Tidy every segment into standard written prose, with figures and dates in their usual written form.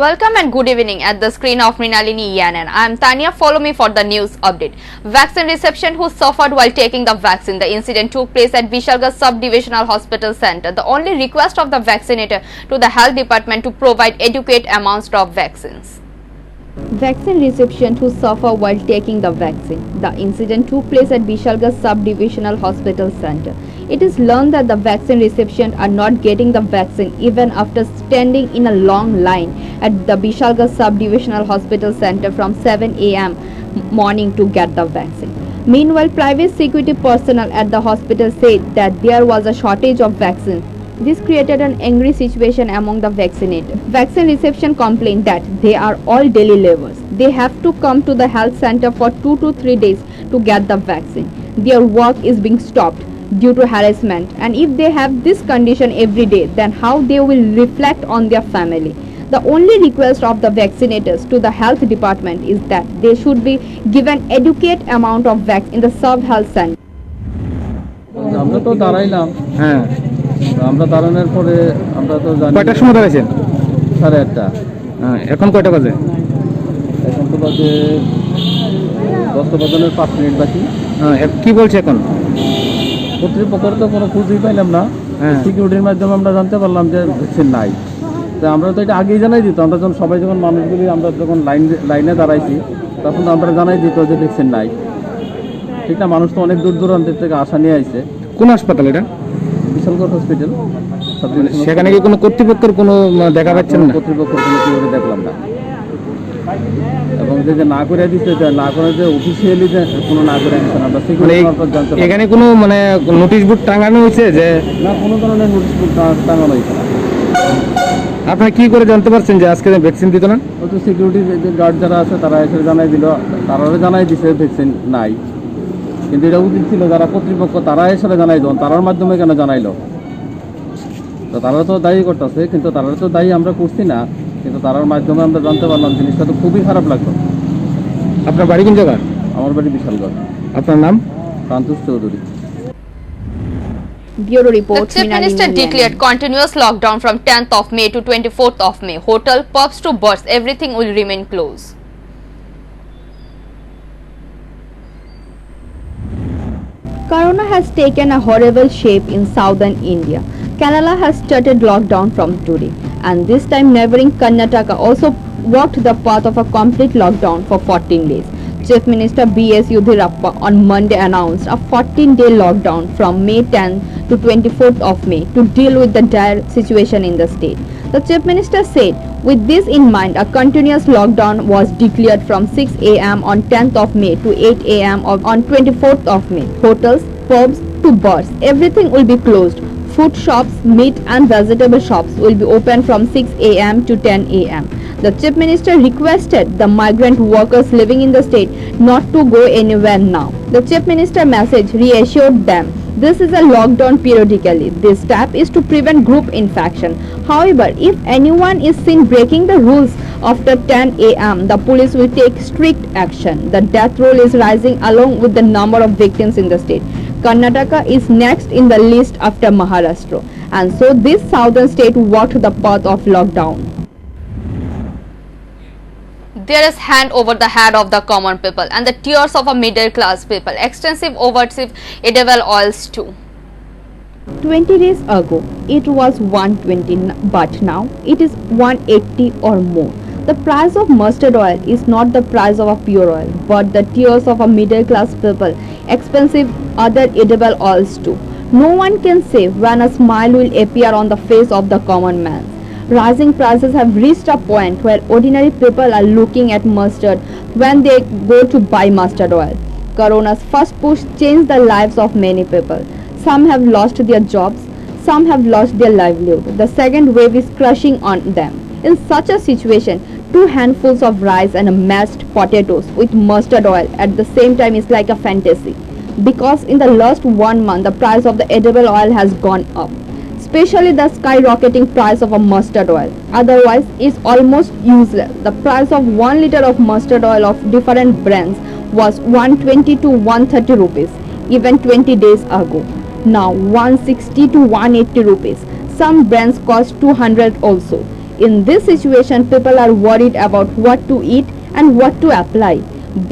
Welcome and good evening. At the screen of Mrinalini Yanan, I am Tanya. Follow me for the news update. Vaccine reception who suffered while taking the vaccine. The incident took place at Vishalgarh Sub-Divisional Hospital Center. The only request of the vaccinator to the health department to provide adequate amounts of vaccines. Vaccine reception who suffer while taking the vaccine. The incident took place at Vishalgarh Sub-Divisional Hospital Center. It is learned that the vaccine recipients are not getting the vaccine even after standing in a long line at the Vishalgarh Sub-Divisional Hospital Center from 7 a.m. morning to get the vaccine. Meanwhile, private security personnel at the hospital said that there was a shortage of vaccines. This created an angry situation among the vaccinated. Vaccine reception complained that they are all daily laborers. They have to come to the health center for 2 to 3 days to get the vaccine. Their work is being stopped due to harassment, and if they have this condition every day, then how they will reflect on their family. The only request of the vaccinators to the health department is that they should be given adequate amount of vaccine in the sub-health center. আমরা তো দাঁড়াইলাম হ্যাঁ আমরা দাঁড়ানোর পরে আমরা তো জানি কয়টার সময় দাঁড়াইছেন? 8:30 হ্যাঁ এখন কয়টা বাজে? এখন তো বাজে 10টা বাজানোর 5 মিনিট বাকি। হ্যাঁ কি বলছে এখন? কর্তৃপক্ষের তো কোনো খোঁজই পাইলাম না। সিকিউরিটির মাধ্যমে আমরা জানতে পারলাম যে ভ্যাকসিন নাই। তো আমরা তো এটা আগেই জানাই দিত, আমরা যখন সবাই যখন মানুষগুলি আমরা যখন লাইনে দাঁড়াইছি তখন তো আমরা জানাই দিত যে ভ্যাকসিন নাই। ঠিক না, মানুষ তো অনেক দূর দূরান্ত থেকে আশা নিয়ে আইছে। কোন হাসপাতাল এটা? বিশালগড় হসপিটাল। সেখানে কি কোনো কর্তৃপক্ষের কোনো দেখা পাচ্ছেন না? কর্তৃপক্ষের কোনো কেউ দেখলাম না, এবং যে না করে দিতে না করে যে অফিসিয়ালি যে কোনো না করে দিতে আমরা সিকিউরিটি মারফত জানতে পারি। এখানে কোনো মানে নোটিশ বোর্ড টাঙানো হয়েছে যে না, কোনো ধরনের নোটিশ বোর্ড টাঙানো হয়েছে না। আপনারা কি করে জানতে পারছেন যে আজকে ভ্যাকসিন দিত না? ওই তো সিকিউরিটি গার্ড যারা আছে তারা এসে জানাই দিল, তারা জানাই দিছে ভ্যাকসিন নাই, কিন্তু এটা উচিত ছিল যারা কর্তৃপক্ষ তারা এসে জানাই দেন, তারার মাধ্যমে কেন জানাইলো? তো তারা তো দায়ী করতেছে, কিন্তু তারা তো দায়ী আমরা করছি না, কিন্তু তারার মাধ্যমে আমরা জানতে পারলাম। জিনিসটা তো খুবই খারাপ লাগলো। আপনার বাড়ি কোন জায়গা? আমার বাড়ি বিশালগড়। আপনার নাম? কান্তোষ Chowdhury. Bureau report. The Chief Minister declared continuous lockdown from 10th of May to 24th of May. Hotel, pubs to bars, everything will remain closed. Corona has taken a horrible shape in southern India. Kerala has started lockdown from today, and this time neighboring Karnataka also walked the path of a complete lockdown for 14 days. Chief Minister B.S. Yediyurappa on Monday announced a 14-day lockdown from May 10 to 24th of May to deal with the dire situation in the state. The Chief Minister said, with this in mind, a continuous lockdown was declared from 6 a.m. on 10th of May to 8 a.m. on 24th of May. Hotels, pubs to bars, everything will be closed. Food shops, meat and vegetable shops will be open from 6 a.m. to 10 a.m. The Chief Minister requested the migrant workers living in the state not to go anywhere now. The Chief Minister message reassured them this is a lockdown periodically. This step is to prevent group infection. However, if anyone is seen breaking the rules after 10 a.m., the police will take strict action. The death roll is rising along with the number of victims in the state. Karnataka is next in the list after Maharashtra, and so this southern state walked the path of lockdown. There is hand over the head of the common people and the tears of a middle class people. Extensive overseas edible oils too. 20 days ago it was 120, but now it is 180 or more. The price of mustard oil is not the price of a pure oil, but the tears of a middle class people. Expensive other edible oils too. No one can say when a smile will appear on the face of the common man. Rising prices have reached a point where ordinary people are looking at mustard when they go to buy mustard oil. Corona's first push changed the lives of many people. Some have lost their jobs, some have lost their livelihood. The second wave is crushing on them. In such a situation, 2 handfuls of rice and mashed potatoes with mustard oil at the same time is like a fantasy. Because in the last 1 month, the price of the edible oil has gone up, especially the skyrocketing price of a mustard oil. Otherwise, is almost useless. The price of 1 liter of mustard oil of different brands was 120 to 130 rupees even 20 days ago. Now 160 to 180 rupees. Some brands cost 200 also. In this situation, people are worried about what to eat and what to apply.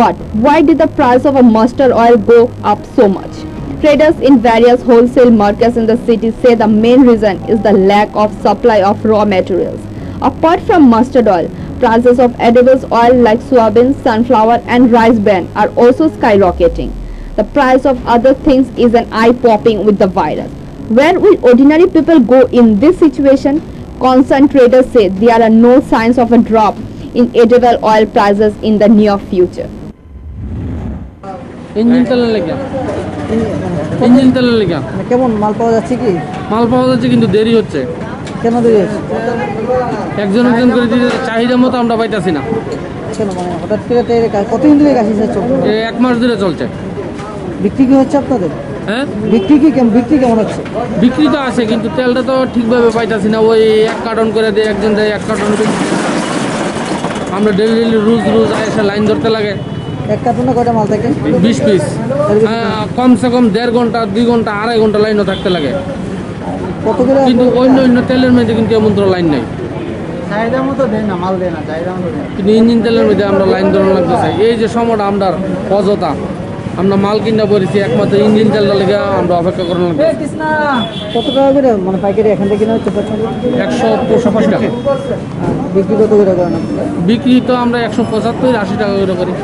But why did the price of a mustard oil go up so much? Traders in various wholesale markets in the city say the main reason is the lack of supply of raw materials. Apart from mustard oil, prices of edible oil like soybean, sunflower and rice bran are also skyrocketing. The price of other things is an eye-popping with the virus. Where will ordinary people go in this situation? Concerned traders say there are no signs of a drop in edible oil prices in the near future. Engine তেলের লেগে engine তেলের লেগে কেমন মাল পাওয়া যাচ্ছে কি? মাল পাওয়া যাচ্ছে কিন্তু দেরি হচ্ছে কেন দেরি হচ্ছে? একজন একজন করে দিতে চাহিদা মতো আমরা পাইতাছি না কেন মানে হঠাৎ করে কতদিন ধরে গাছ হিসেবে চলছে? এই 1 মাস ধরে চলছে বিক্রি কি হচ্ছে আপনাদের? হ্যাঁ বিক্রি কেমন হচ্ছে? বিক্রি তো আছে কিন্তু তেলটা তো ঠিকভাবে পাইতাছি না ওই 1 কার্টন করে দেয় একজন দেয় 1 কার্টন আমরা ডেলি রোজ এসে লাইন ধরতে লাগে এক কার্টনে কয়টা মাল থাকে? 20 পিস কমসে কম 1.5 ঘন্টা 2 ঘন্টা 2.5 ঘন্টা লাইনও থাকতে লাগে কত করে? কিন্তু অন্য তেলের মধ্যে কিন্তু এমন তো লাইন নাই চাহিদা মতো দেয় না, মাল দেয় না, চাহিদা মতো দেয়। কিন্তু ইঞ্জিন তেলের মধ্যে আমরা লাইন ধরন লাগতেছে এই যে সময়টা আমরা অযথা আমরা মাল কিনা পড়েছি একমাত্র ইঞ্জিন তেলটা লেগে আমরা অপেক্ষা করার লাগতেছে কত টাকা করে মানে পাইকারি এখান থেকে কিনা হচ্ছে? 165 টাকা বিক্রি কত করে করেন আপনারা? বিক্রি তো আমরা 175-80 টাকা করে করি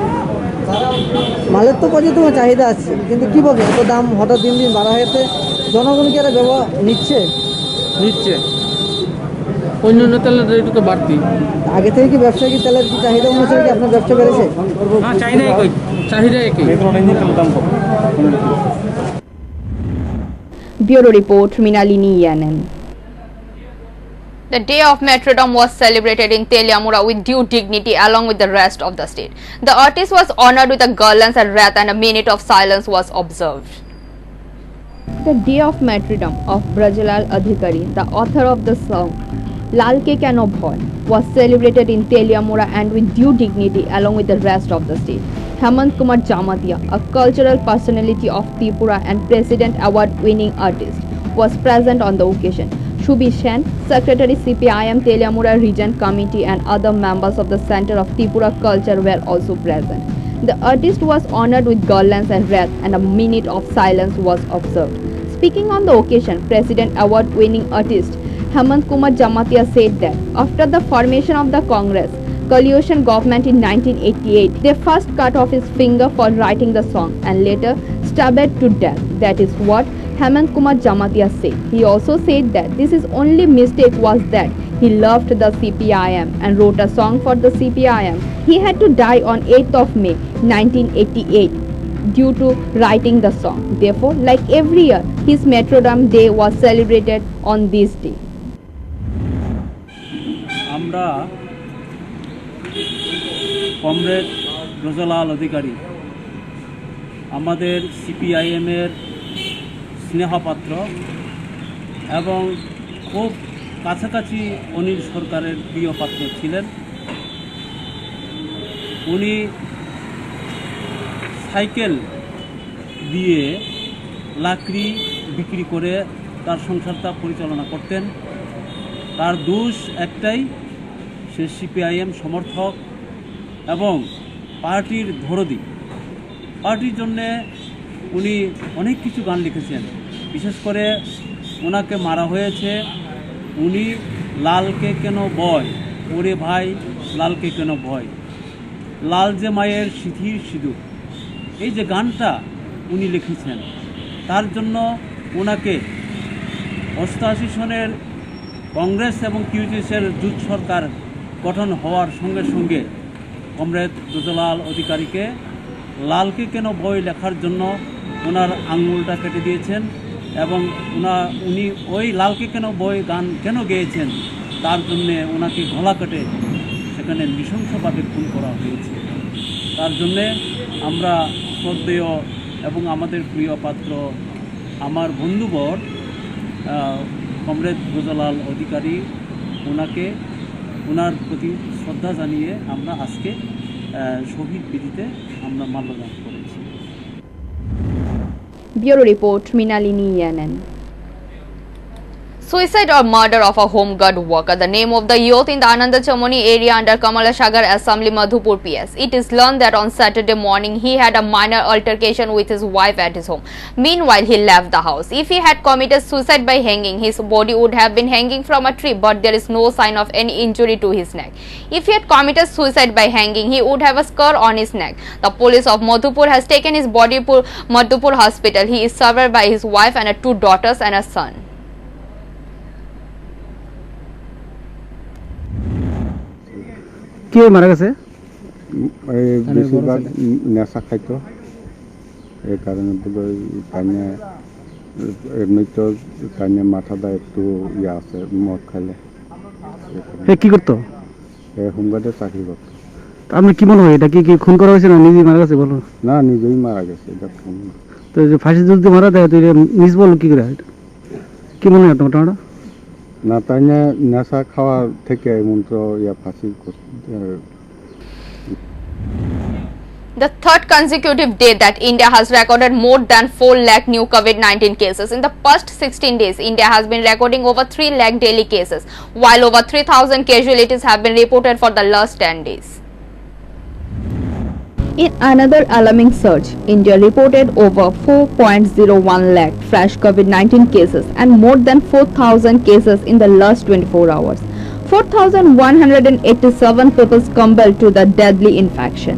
মালের তো পর্যাপ্ত চাহিদা আছে কিন্তু কি বলবো এত দাম হঠাৎ দিন দিন বাড়া হয়েছে, জনগণ কি এরা ব্যবহার নিচ্ছে? অন্য তেলের রেট তো বাড়তি আগে থেকে কি ব্যবসা কি তেলের কি চাহিদা অনুসারে কি আপনার ব্যবসা বেড়েছে? চাহিদা একই Bureau Report, Minalini Yanen. The day of Martyrdom was celebrated in Teliamura with due dignity along with the rest of the state. The artist was honored with a garlands and wreath and a minute of silence was observed. The day of martyrdom of Brajalal Adhikari, the author of the song Lal Ke Keno Bhoy, was celebrated in Teliamura and with due dignity along with the rest of the state. Hemant Kumar Jamatia, a cultural personality of Tripura and President Award-winning artist, was present on the occasion. Shubi Shen, Secretary CPIM Teliamura Region Committee and other members of the Center of Tripura Culture were also present. The artist was honored with garlands and wreath and a minute of silence was observed. Speaking on the occasion, President Award-winning artist Hemant Kumar Jamatia said that after the formation of the Congress coalition government in 1988, they first cut off his finger for writing the song and later stabbed to death. That is what Hemant Kumar Jamatia said. He also said that this is only mistake was that he loved the CPIM and wrote a song for the CPIM. He had to die on 8th of May 1988 due to writing the song. Therefore, like every year, his martyrdom day was celebrated on this day. আমরা comrade Brajalal অধিকারী আমাদের সিপিআইএমের স্নেহপাত্র এবং খুব কাছাকাছি অনিল সরকারের প্রিয় পাত্র ছিলেন। উনি সাইকেল দিয়ে লাকড়ি বিক্রি করে তার সংসারটা পরিচালনা করতেন। তার দোষ একটাই, সে সিপিআইএম সমর্থক এবং পার্টির ধরদি। পার্টির জন্যে উনি অনেক কিছু গান লিখেছেন। বিশেষ করে ওনাকে মারা হয়েছে উনি লালকে কেন বয়, ওরে ভাই লালকে কেন ভয়, লাল যে মায়ের সিঁথির সিঁদুর, এই যে গানটা উনি লিখেছেন, তার জন্য ওনাকে 88 সনের কংগ্রেস এবং কিউজিএসের জোট সরকার গঠন হওয়ার সঙ্গে সঙ্গে কমরেড ব্রজলাল অধিকারীকে লালকে কেন বই লেখার জন্য ওনার আঙুলটা কেটে দিয়েছেন এবং উনি ওই লালকে কেন বই গান কেন গেয়েছেন তার জন্যে ওনাকে গলা কেটে সেখানে নৃশংসভাবে খুন করা হয়েছে। তার জন্যে আমরা শ্রদ্ধেয় এবং আমাদের প্রিয় পাত্র আমার বন্ধুবর কমরেড ব্রজলাল অধিকারী, ওনার প্রতি শ্রদ্ধা জানিয়ে আমরা আজকে শহীদ বেদিতে আমরা মাল্যদান করেছি। Bureau Report, Minalini Yanen. Suicide or murder of a home guard worker. The name of the youth in the Ananda Chamoni area under Kamala Sagar Assembly Madhupur PS. It is learned that on Saturday morning he had a minor altercation with his wife at his home. Meanwhile, he left the house. If he had committed suicide by hanging, his body would have been hanging from a tree, but there is no sign of any injury to his neck. If he had committed suicide by hanging, he would have a scar on his neck. The police of Madhupur has taken his body to Madhupur Hospital. He is survived by his wife and 2 daughters and a son. কে মারা গেছে? বেশিরভাগ নেশা খাইতো, এই কারণে তাইনে এমনি তো তাইনে মাথাটা একটু আছে মদ খাইলে। কি করতো? হোমগার্ডে চাকরি করতো। আপনি কি মনে হয় এটা কি খুন করা হয়েছে না নিজেই মারা গেছে বলো? না, নিজেই মারা গেছে। এটা তো যে ফাঁসি যদি মারা দেয় তুই মিস বলো কি করে, কি মনে হয় তোমার? না, তাইনে নেশা খাওয়া থেকে মন্ত্র ফাঁসি করতে। The third consecutive day that India has recorded more than 4 lakh new COVID-19 cases. In the past 16 days, India has been recording over 3 lakh daily cases, while over 3,000 casualties have been reported for the last 10 days. In another alarming surge, India reported over 4.01 lakh fresh COVID-19 cases and more than 4,000 cases in the last 24 hours. 4,187 people succumbed to the deadly infection,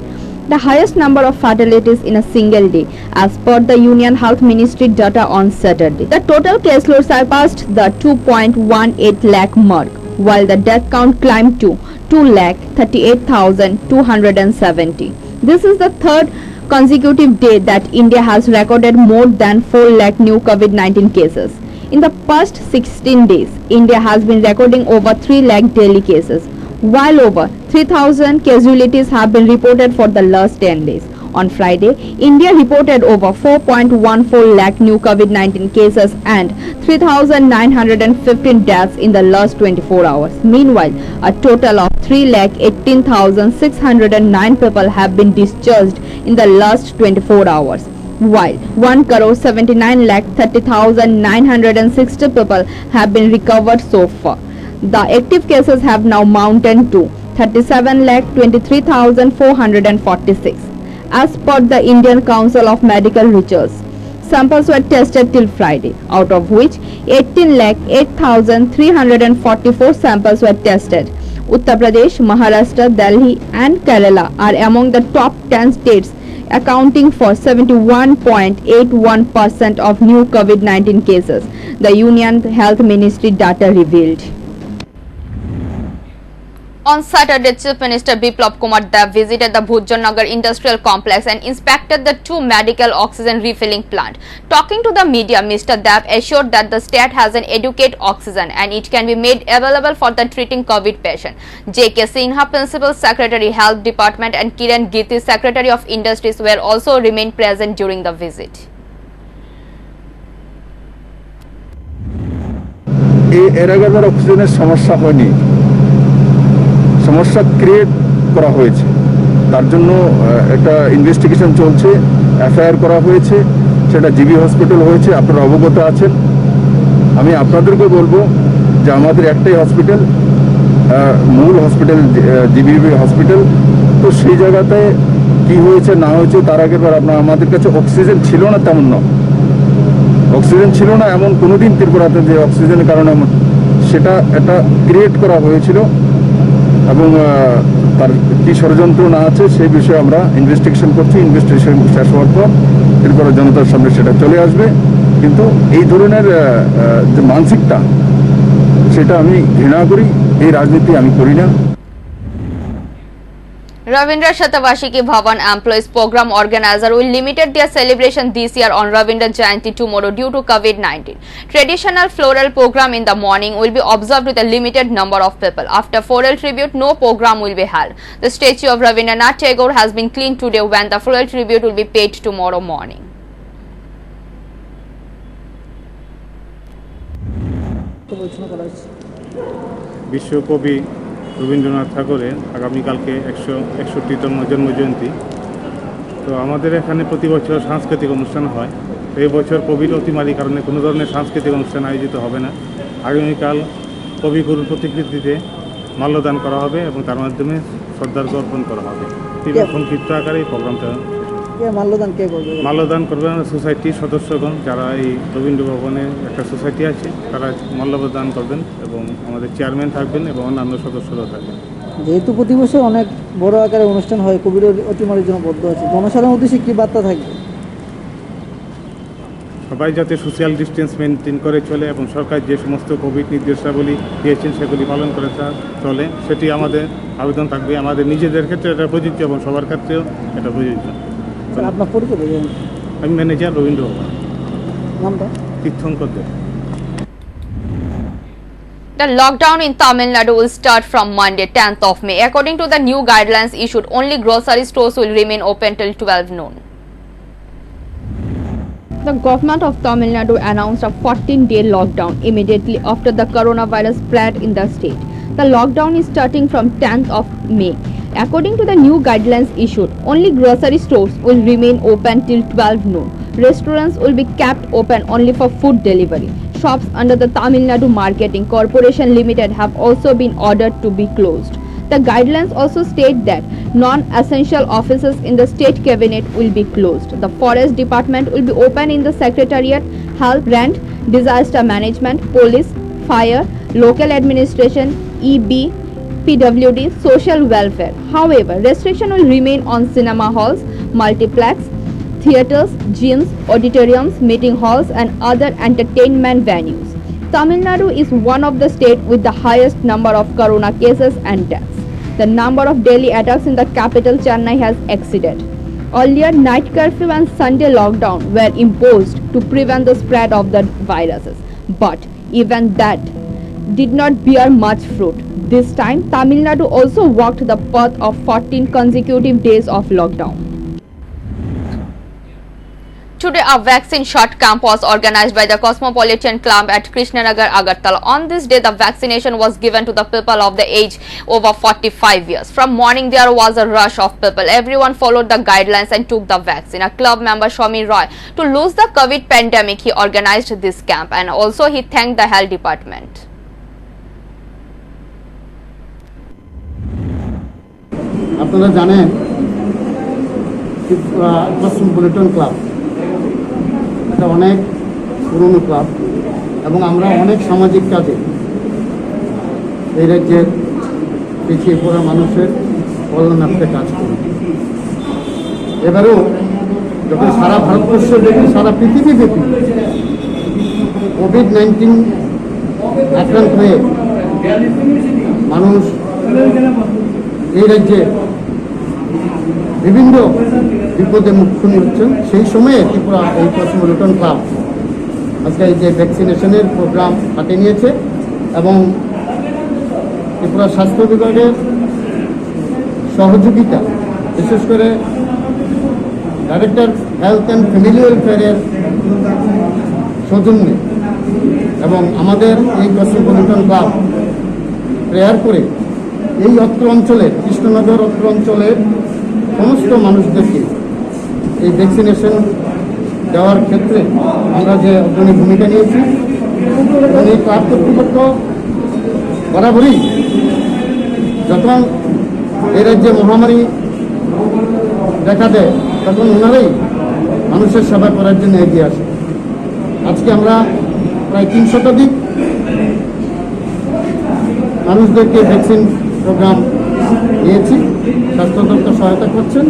the highest number of fatalities in a single day, as per the Union Health Ministry data on Saturday. The total caseload surpassed the 2.18 lakh mark, while the death count climbed to 2,38,270. This is the third consecutive day that India has recorded more than 4 lakh new COVID-19 cases. In the past 16 days, India has been recording over 3 lakh daily cases, while over 3,000 casualties have been reported for the last 10 days. On Friday, India reported over 4.14 lakh new COVID-19 cases and 3,915 deaths in the last 24 hours. Meanwhile, a total of 3,18,609 people have been discharged in the last 24 hours, while 1,79,30,960 people have been recovered so far. The active cases have now mounted to 37,23,446. As per the Indian Council of Medical Research, samples were tested till Friday, out of which 18,08,344 samples were tested. Uttar Pradesh, Maharashtra, Delhi and Kerala are among the top 10 states, accounting for 71.81% of new COVID-19 cases, the Union Health Ministry data revealed. On Saturday, Chief Minister Biplab Kumar Dev visited the Bhujanagar Industrial Complex and inspected the 2 medical oxygen refilling plant. Talking to the media, Mr. Dev assured that the state has an adequate oxygen and it can be made available for the treating COVID patient. J.K. Sinha, Principal Secretary Health Department and Kiran Giti, Secretary of Industries were also remained present during the visit. এর আগে যারা অক্সিজেনের সমস্যা হয়নি, সমস্যা create করা হয়েছে, তার জন্য একটা ইনভেস্টিগেশন চলছে, এফআইআর করা হয়েছে, সেটা জিবি হসপিটাল হয়েছে, আপনারা অবগত আছেন। আমি আপনাদেরকে বলবো যে আমাদের একটাই হসপিটাল, মূল হসপিটাল জিবি হসপিটাল, তো সেই জায়গাতে কি হয়েছে না হয়েছে তার আগের বার আপনার আমাদের কাছে অক্সিজেন ছিল না, তেমন না, অক্সিজেন ছিল না এমন কোনোদিন ত্রিপুরাতে যে অক্সিজেনের কারণে সেটা একটা ক্রিয়েট করা হয়েছিল, এবং তার কি ষড়যন্ত্র না আছে সেই বিষয়ে আমরা ইনভেস্টিগেশন করছি। ইনভেস্টিগেশন শেষ হওয়ার পর ত্রিপুরা জনতার সামনে সেটা চলে আসবে। কিন্তু এই ধরনের যে মানসিকতা, সেটা আমি ঘৃণা করি, এই রাজনীতি আমি করি না। Ravindra Shatavashiki Bhavan employees program organizer will limited their celebration this year on Ravindra Jayanti tomorrow due to COVID-19. Traditional floral program in the morning will be observed with a limited number of people. After floral tribute, no program will be held. The statue of Ravindranath Tagore has been cleaned today when the floral tribute will be paid tomorrow morning. বিশ্বকবি রবীন্দ্রনাথ ঠাকুরের আগামীকালকে 161তম জন্মজয়ন্তী। তো আমাদের এখানে প্রতি বছর সাংস্কৃতিক অনুষ্ঠান হয়। এই বছর কোভিড অতিমারির কারণে কোনো ধরনের সাংস্কৃতিক অনুষ্ঠান আয়োজিত হবে না। আগামীকাল কবিগুরুর প্রতিকৃতিতে মাল্যদান করা হবে এবং তার মাধ্যমে শ্রদ্ধার্ঘ অর্পণ করা হবে। সংক্ষিপ্ত আকারে এই প্রোগ্রামটা মাল্যদান করবেন সোসাইটির সদস্যগণ, যারা এই রবীন্দ্র ভবনে একটা সোসাইটি আছে, তারা মাল্যদান করবেন এবং আমাদের চেয়ারম্যান থাকবেন এবং অন্যান্য সদস্যরাও থাকবেন। যেহেতু প্রতি বছর অনেক বড় আকারে অনুষ্ঠান হয়, কোভিড অতিমারির জন্য বদ্ধ আছে, জনসাধারণের উদ্দেশ্যে কী বার্তা থাকবে? সবাই যাতে সোশ্যাল ডিস্টেন্স মেনটেন করে চলে এবং সরকার যে সমস্ত কোভিড নির্দেশাবলী দিয়েছেন সেগুলি পালন করে চলে, সেটি আমাদের আবেদন থাকবে। আমাদের নিজেদের ক্ষেত্রে এটা প্রযোজ্য এবং সবার ক্ষেত্রেও এটা প্রযোজ্য। আপনার পরিচয় দেবেন? আমি ম্যানেজার রবীন্দ্র ভবন। নামটা? তীর্থঙ্কর দেব। The lockdown in Tamil Nadu will start from Monday, 10th of May. According to the new guidelines issued, only grocery stores will remain open till 12 noon. The government of Tamil Nadu announced a 14-day lockdown immediately after the coronavirus spread in the state. The lockdown is starting from 10th of May. According to the new guidelines issued, only grocery stores will remain open till 12 noon. Restaurants will be kept open only for food delivery. Shops under the Tamil Nadu Marketing Corporation Limited have also been ordered to be closed. The guidelines also state that non-essential offices in the state cabinet will be closed. The forest department will be open in the secretariat, health, rent, disaster management, police, fire, local administration, EB, PWD, social welfare. However, restriction will remain on cinema halls, multiplex, theatres, gyms, auditoriums, meeting halls and other entertainment venues. Tamil Nadu is one of the states with the highest number of corona cases and deaths. The number of daily attacks in the capital Chennai has exceeded. Earlier, night curfew and Sunday lockdown were imposed to prevent the spread of the viruses. But even that did not bear much fruit. This time, Tamil Nadu also walked the path of 14 consecutive days of lockdown. Today, a vaccine shot camp was organized by the Cosmopolitan Club at Krishnanagar, Agartala. On this day, the vaccination was given to the people of the age over 45 years. From morning, there was a rush of people. Everyone followed the guidelines and took the vaccine. A club member, Shami Roy, to lose the COVID pandemic, he organized this camp and also he thanked the health department. আপনারা জানেন Cosmopolitan club এটা অনেক পুরনো club এবং আমরা অনেক সামাজিক কাজে এই রাজ্যের পিছিয়ে পড়া মানুষের কল্যাণার্থে কাজ করি। এবারেও যখন সারা ভারতবর্ষ দেখি, সারা পৃথিবীব্যাপী কোভিড-19 আক্রান্ত হয়ে মানুষ এই রাজ্যে বিভিন্ন বিপদে মুখোমুখি হচ্ছেন, সেই সময়ে ত্রিপুরা এই কসমোপলিটন ক্লাব আজকে এই যে ভ্যাকসিনেশনের প্রোগ্রাম হাতে নিয়েছে এবং ত্রিপুরা স্বাস্থ্য বিভাগের সহযোগিতা, বিশেষ করে ডাইরেক্টর হেলথ অ্যান্ড ফ্যামিলি ওয়েলফেয়ারের সৌজন্যে এবং আমাদের এই কসমোপলিটন ক্লাব প্রেয়ার করে এই অত্র অঞ্চলের, কৃষ্ণনগর অত্র অঞ্চলের সমস্ত মানুষদেরকে এই ভ্যাকসিনেশন দেওয়ার ক্ষেত্রে আমরা যে অগ্রণী ভূমিকা নিয়েছি এবং এই ক্লাব কর্তৃপক্ষ বরাবরই যখন এই রাজ্যে মহামারী দেখা দেয় তখন ওনারাই মানুষের সেবা করার জন্য এগিয়ে আসে। আজকে আমরা প্রায় ৩০০ শতাধিক মানুষদেরকে ভ্যাকসিন প্রোগ্রাম দিয়েছি, স্বাস্থ্য দপ্তর সহায়তা করছেন।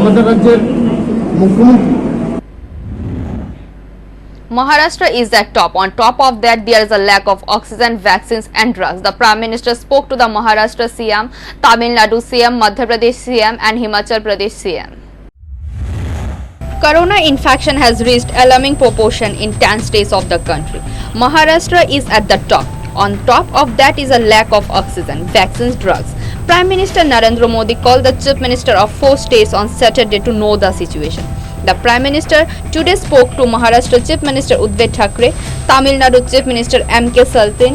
আমাদের রাজ্যের মুখ্যমন্ত্রী Maharashtra is at top. On top of that, there is a lack of oxygen, vaccines and drugs. The Prime Minister spoke to the Maharashtra CM, Tamil Nadu CM, Madhya Pradesh CM and Himachal Pradesh CM. Corona infection has reached alarming proportion in 10 states of the country. Maharashtra is at the top. On top of that is a lack of oxygen, vaccines, drugs. Prime Minister Narendra Modi called the Chief Minister of 4 states on Saturday to know the situation. The Prime Minister today spoke to Maharashtra Chief Minister Uddhav Thackeray, Tamil Nadu Chief Minister M.K. Saltin,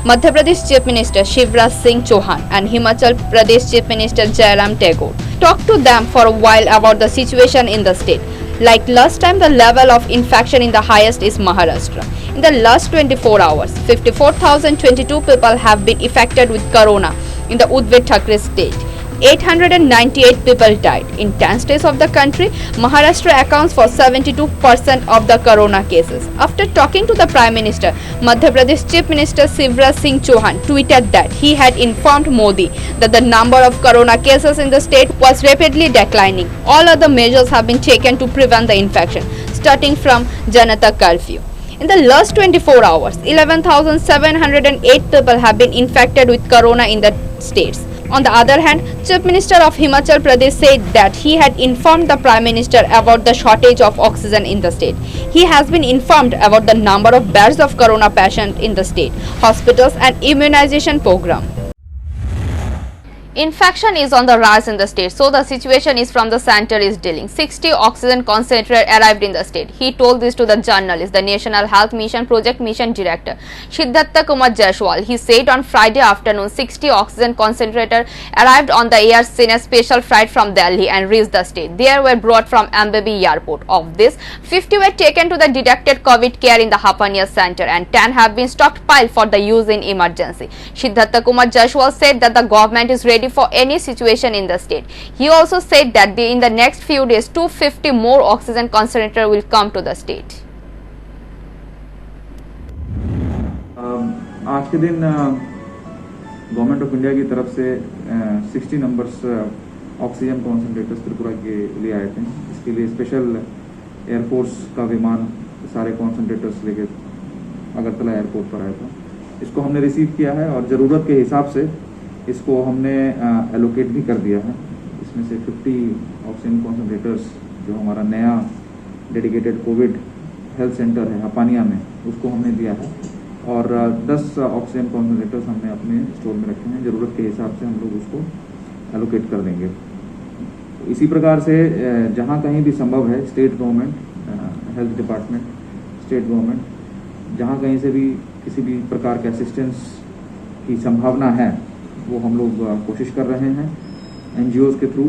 Madhya Pradesh Chief Minister Shivraj Singh Chauhan and Himachal Pradesh Chief Minister Jairam Tagore. Talked to them for a while about the situation in the state. Like last time, the level of infection in the highest is Maharashtra. In the last 24 hours, 54,022 people have been affected with corona in the Uddhav Thackeray state. 898 people died. In 10 states of the country, Maharashtra accounts for 72% of the corona cases. After talking to the Prime Minister, Madhya Pradesh Chief Minister Shivraj Singh Chauhan tweeted that he had informed Modi that the number of corona cases in the state was rapidly declining. All other measures have been taken to prevent the infection, starting from Janata curfew. In the last 24 hours, 11,708 people have been infected with corona in the states. On the other hand, Chief Minister of Himachal Pradesh said that he had informed the Prime Minister about the shortage of oxygen in the state. He has been informed about the number of beds of corona patients in the state, hospitals and immunization program. Infection is on the rise in the state, so the situation is from the center is dealing. 60 oxygen concentrator arrived in the state. He told this to the journalist, the National Health Mission Project Mission Director Siddhartha Kumar Jaiswal. He said on Friday afternoon 60 oxygen concentrator arrived on the air in a special flight from Delhi and reached the state. They were brought from Ambabi Airport. Of this, 50 were taken to the detected COVID care in the Hapania Center and 10 have been stockpiled for the use in emergency. Siddhartha Kumar Jaiswal said that the government is ready for any situation in the state. He also said that in the next few days 250 more oxygen concentrator will come to the state. आज के दिन government of India की तरफ से 60 numbers oxygen concentrators Tripura के लिए आए थे. इसके लिए स्पेशल एयरफोर्स का विमान सारे कॉन्सेंट्रेटर्स लेके अगरतला एयरपोर्ट पर आया था. इसको हमने रिसीव किया है और ज़रूरत के हिसाब से इसको हमने एलोकेट भी कर दिया है. इसमें से 50 ऑक्सीजन कॉन्सेंट्रेटर्स जो हमारा नया डेडिकेटेड कोविड हेल्थ सेंटर है हपानिया में, उसको हमने दिया है और 10 ऑक्सीजन कॉन्सेंट्रेटर्स हमने अपने स्टोर में रखे हैं. ज़रूरत के हिसाब से हम लोग उसको एलोकेट कर देंगे. इसी प्रकार से जहाँ कहीं भी संभव है state government, health department, state government जहाँ कहीं से भी किसी भी प्रकार के असिस्टेंस की संभावना है वो हम लोग कोशिश कर रहे हैं. NGOs के थ्रू,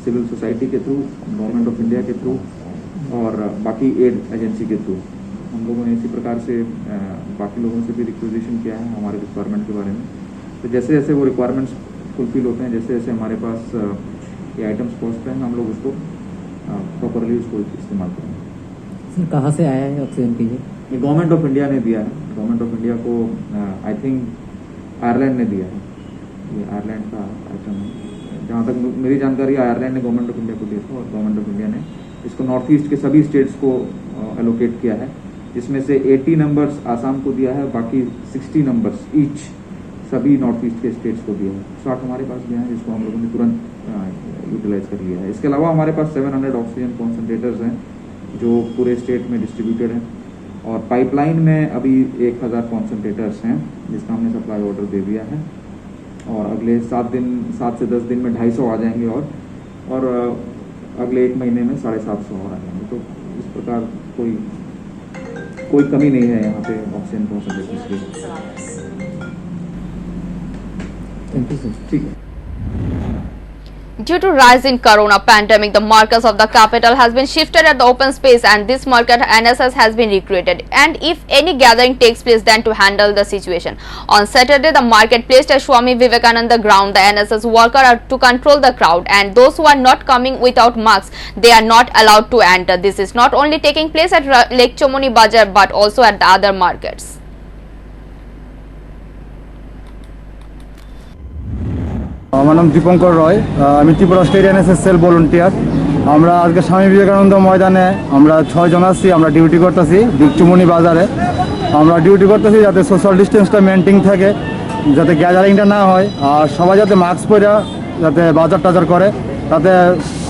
सिविल सोसाइटी के थ्रू, गवर्नमेंट ऑफ इंडिया के थ्रू और बाकी एड एजेंसी के थ्रू हम लोगों ने इसी प्रकार से बाकी लोगों से भी रिक्वेजिशन किया है हमारे रिक्वायरमेंट के बारे में. तो जैसे जैसे वो रिक्वायरमेंट्स फुलफिल होते हैं, जैसे जैसे हमारे पास ये आइटम्स पहुँचते हैं, हम लोग उसको प्रॉपरली उसको इस्तेमाल करेंगे. सर कहाँ से आया है ऑक्सीजन की? ये गवर्नमेंट ऑफ इंडिया ने दिया है. गवर्नमेंट ऑफ इंडिया को आई थिंक आयरलैंड ने दिया है. ये आयरलैंड का आइटम है. जहाँ तक मेरी जानकारी आयरलैंड ने गवर्नमेंट ऑफ इंडिया को दिया था और गवर्नमेंट ऑफ इंडिया ने इसको नॉर्थ ईस्ट के सभी स्टेट्स को एलोकेट किया है. जिसमें से 80 नंबर्स आसाम को दिया है, बाकी 60 नंबर्स ईच सभी नॉर्थ ईस्ट के स्टेट्स को दिया है. 60 हमारे पास भी हैं जिसको हम लोगों ने तुरंत यूटिलाइज कर लिया है. इसके अलावा हमारे पास 700 ऑक्सीजन कॉन्सेंट्रेटर्स हैं जो पूरे स्टेट में डिस्ट्रीब्यूटेड हैं और पाइपलाइन में अभी 1000 कॉन्सेंट्रेटर्स हैं जिसका हमने सप्लाई ऑर्डर दे दिया है और अगले 7 से 10 दिन में 250 आ जाएंगे और अगले 1 महीने में 750 और आ जाएंगे. तो इस प्रकार कोई कमी नहीं है यहाँ पे ऑक्सीजन कॉन्सेंट्रेटर्स की. Thank you sir. ठीक है. Due to rise in corona pandemic, the markers of the capital has been shifted at the open space and this market NSS has been recreated. And if any gathering takes place, then to handle the situation. On Saturday, the market placed at Swami Vivekananda ground. The NSS worker are to control the crowd and those who are not coming without masks, they are not allowed to enter. This is not only taking place at Lake Chomoni Bazaar but also at the other markets. আমার নাম দীপঙ্কর রয়, আমি Tripura state NSS cell volunteer. আমরা আজকে স্বামী বিবেকানন্দ ময়দানে আমরা 6 জন আছি. আমরা duty করতেছি চুমনি বাজারে. আমরা ডিউটি করতেছি যাতে সোশ্যাল ডিস্টেন্সটা মেনটেন থাকে, যাতে গ্যাদারিংটা না হয় আর সবাই যাতে মাস্ক পরে যাতে বাজার টাজার করে, তাতে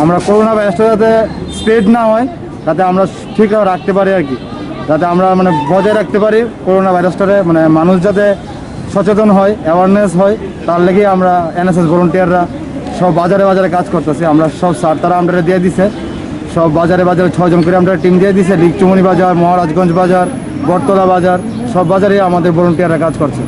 আমরা করোনা ভাইরাসটা যাতে স্প্রেড না হয়, যাতে আমরা ঠিক রাখতে পারি আর কি, যাতে আমরা মানে বজায় রাখতে পারি করোনা ভাইরাসটারে, মানে মানুষ যাতে সচেতন হয়, অ্যাওয়ারনেস হয়, তার লেগে আমরা NSS ভলান্টিয়াররা সব বাজারে বাজারে কাজ করতেছি. আমরা সব স্যার তারা আমরা দিয়ে দিছে, সব বাজারে বাজারে 6 জন করে আমরা টিম দিয়ে দিছে. লিকচুমনি বাজার, মহারাজগঞ্জ বাজার, বটতলা বাজার, সব বাজারে আমাদের ভলান্টিয়াররা কাজ করছে.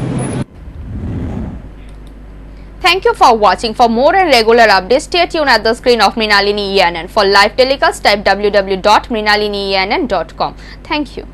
Thank you for watching. For more and regular updates, stay tuned at the screen of Mrinalini ENN. For live telecast, type www.mrinalinienn.com. Thank you.